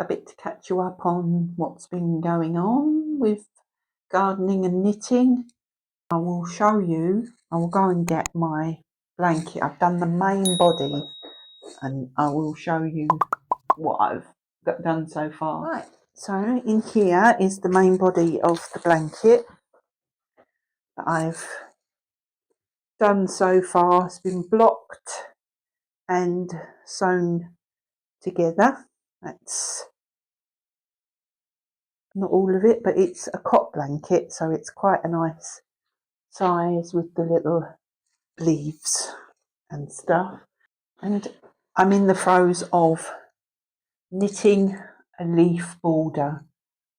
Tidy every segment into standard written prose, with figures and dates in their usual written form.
bit to catch you up on what's been going on with gardening and knitting. I will show you, I will go and get my blanket. I've done the main body and I will show you what I've got done so far. Right, so in here is the main body of the blanket that I've done so far. It's been blocked and sewn together. That's not all of it, but it's a cot blanket, so it's quite a nice size with the little leaves and stuff. And I'm in the throes of knitting a leaf border.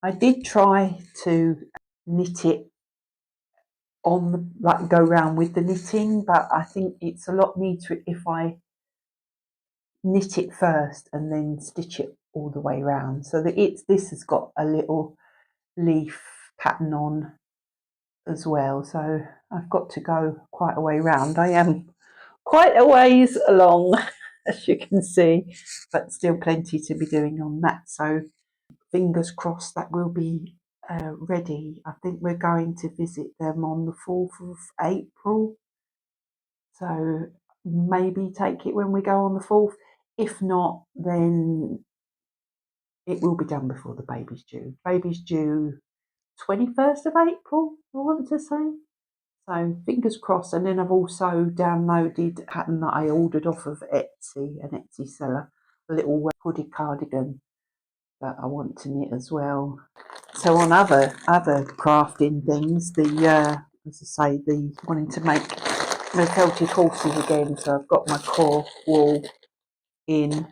I did try to knit it on the, like, go round with the knitting, but I think it's a lot neater if I knit it first and then stitch it all the way round, so that this has got a little leaf pattern on as well. So I've got to go quite a way round. I am quite a ways along, as you can see, but still plenty to be doing on that. So fingers crossed that will be ready. I think we're going to visit them on the 4th of April. So maybe take it when we go on the 4th. If not, then it will be done before the baby's due. Baby's due 21st of April, I want to say. So fingers crossed. And then I've also downloaded a pattern that I ordered off of Etsy, an Etsy seller, a little hooded cardigan that I want to knit as well. So on other crafting things, as I say, the wanting to make my felted horses again. So I've got my core wall in.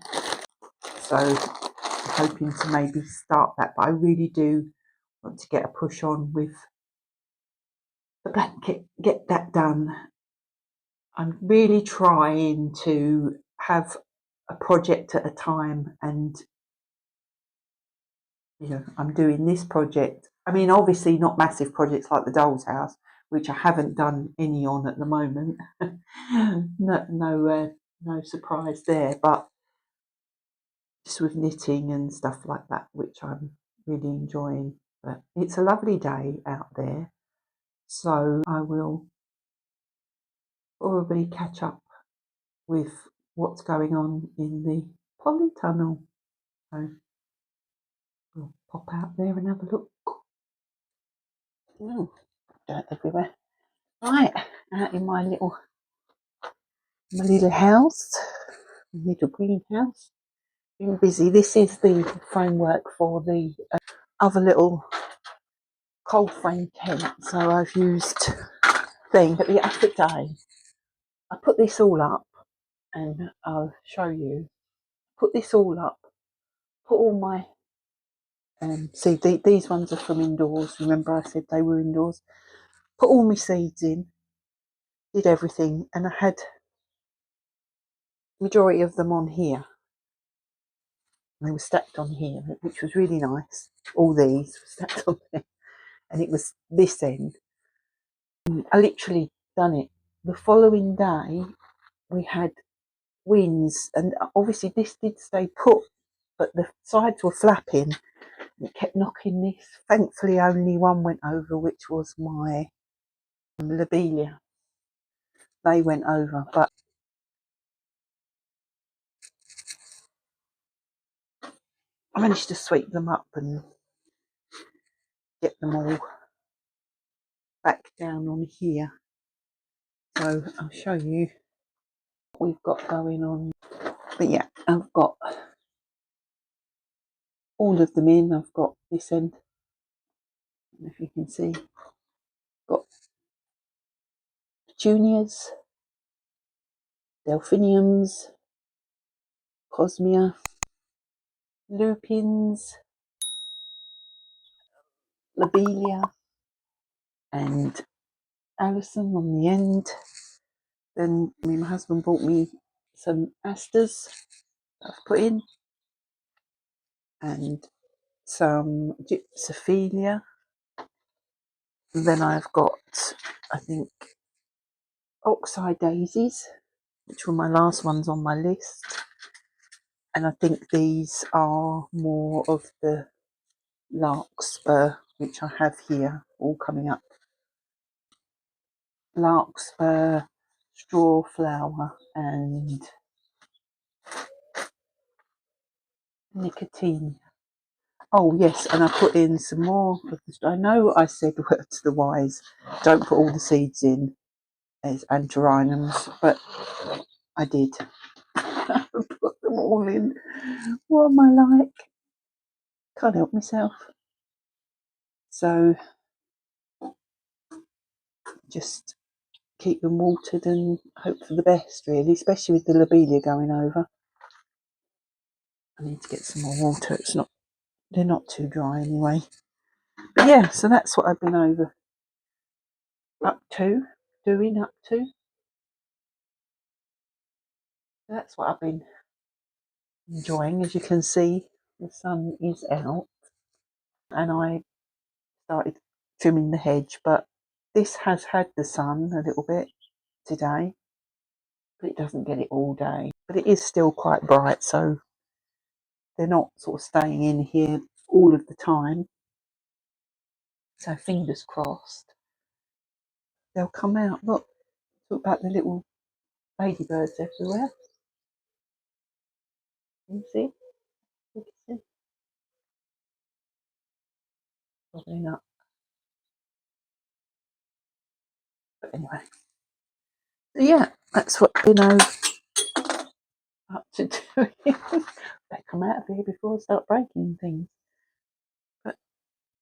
So I'm hoping to maybe start that, but I really do want to get a push on with the blanket, get that done. I'm really trying to have a project at a time, and I'm doing this project. I mean, obviously not massive projects like the doll's house, which I haven't done any on at the moment. No surprise there, but just with knitting and stuff like that, which I'm really enjoying. But it's a lovely day out there, so I will probably catch up with what's going on in the polytunnel. So we'll pop out there and have a look. Oh, dirt everywhere. Right, out in my little house, little greenhouse. Been busy. This is the framework for the other little cold frame tent. So I've used thing, but the other day I put this all up, and I'll show you. Put this all up. Put all my see, these ones are from indoors. Remember I said they were indoors. Put all my seeds in. Did everything, and I had majority of them on here. They were stacked on here, which was really nice. All these were stacked on there, and it was this end. I literally done it. The following day, we had winds, and obviously this did stay put, but the sides were flapping. And it kept knocking this. Thankfully, only one went over, which was my lobelia. They went over, but I managed to sweep them up and get them all back down on here. So I'll show you what we've got going on. But yeah, I've got all of them in. I've got this end, if you can see, got petunias, delphiniums, cosmea, lupins, lobelia, and Alison on the end. Then my husband bought me some asters that I've put in, and some gypsophilia. And then I've got, I think, oxeye daisies, which were my last ones on my list. And I think these are more of the larkspur, which I have here all coming up. Larkspur, straw flower and nicotine. Oh yes, and I put in some more of the, I know I said to the wise, don't put all the seeds in as antirrhinums, but I did. I put them all in. What am I like? Can't help myself. So just keep them watered and hope for the best, really, especially with the lobelia going over. I need to get some more water. They're not too dry anyway. But yeah, so that's what I've been doing up to. That's what I've been enjoying. As you can see, the sun is out, and I started trimming the hedge, but this has had the sun a little bit today, but it doesn't get it all day. But it is still quite bright, so they're not sort of staying in here all of the time. So fingers crossed they'll come out. Look, talk about the little ladybirds everywhere. Can you see? You can see. Probably not. But anyway. So yeah, that's what I've been up to doing. Better come out of here before I start breaking things. But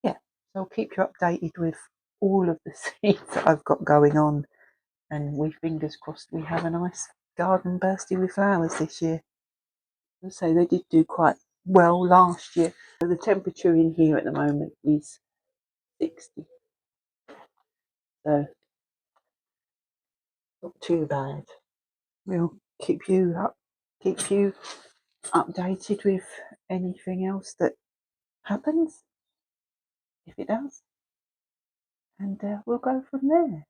yeah, so I'll keep you updated with all of the seeds that I've got going on, and we fingers crossed we have a nice garden bursting with flowers this year. As I say, they did do quite well last year. So the temperature in here at the moment is 60, so not too bad. We'll keep you updated with anything else that happens, if it does, and we'll go from there.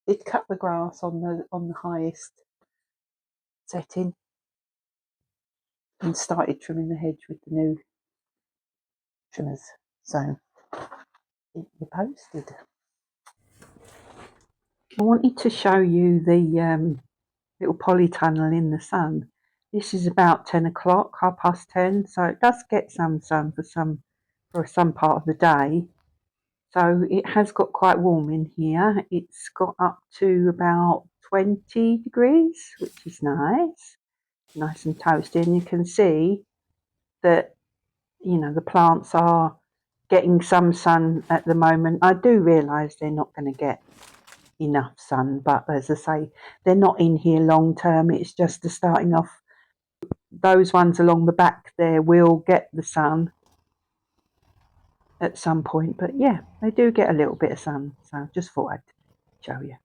Did cut the grass on the highest setting and started trimming the hedge with the new trimmers. So keep you posted. I wanted to show you the little polytunnel in the sun. This is about 10 o'clock, 10:30, so it does get some sun for some part of the day. So it has got quite warm in here. It's got up to about 20 degrees, which is nice and toasty. And you can see that, you know, the plants are getting some sun at the moment. I do realise they're not going to get enough sun, but as I say, they're not in here long term. It's just the starting off. Those ones along the back there will get the sun at some point, but yeah, they do get a little bit of sun, so just thought I'd show you.